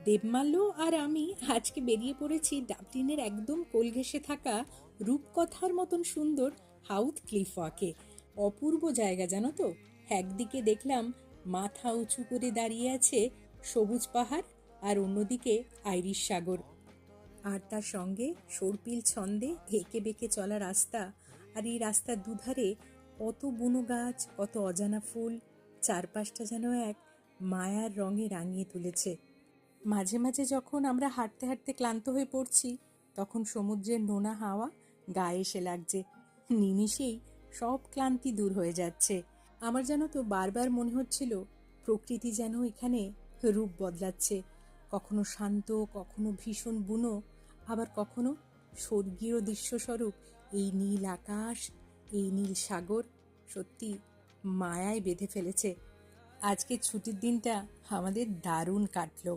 দেবমাল্য আর আমি আজকে বেরিয়ে পড়েছি ডাবলিনের একদম কোল ঘেঁষে থাকা রূপকথার মতন সুন্দর হাউথ ক্লিফ ওয়াকে। অপূর্ব জায়গা জানো তো। একদিকে দেখলাম মাথা উঁচু করে দাঁড়িয়ে আছে সবুজ পাহাড়, আর অন্যদিকে আইরিশ সাগর, আর তার সঙ্গে সর্পিল ছন্দে এঁকে বেঁকে চলা রাস্তা। আর এই রাস্তার দুধারে কত বুনো গাছ, কত অজানা ফুল, চারপাশটা যেন এক মায়ার রঙে রাঙিয়ে তুলেছে। মাঝে মাঝে যখন আমরা হাঁটতে হাঁটতে ক্লান্ত হয়ে পড়ছি, তখন সমুদ্রের নোনা হাওয়া গায়ে এসে লাগছে, নিমিষেই সব ক্লান্তি দূর হয়ে যাচ্ছে। আমার যেন তো বারবার মনে হচ্ছিল প্রকৃতি যেন এখানে রূপ বদলাচ্ছে, কখনো শান্ত, কখনো ভীষণ বুনো, আবার কখনো স্বর্গীয় দৃশ্যস্বরূপ। এই নীল আকাশ, এই নীল সাগর সত্যি মায়ায় বেঁধে ফেলেছে। আজকে ছুটির দিনটা আমাদের দারুণ কাটলো।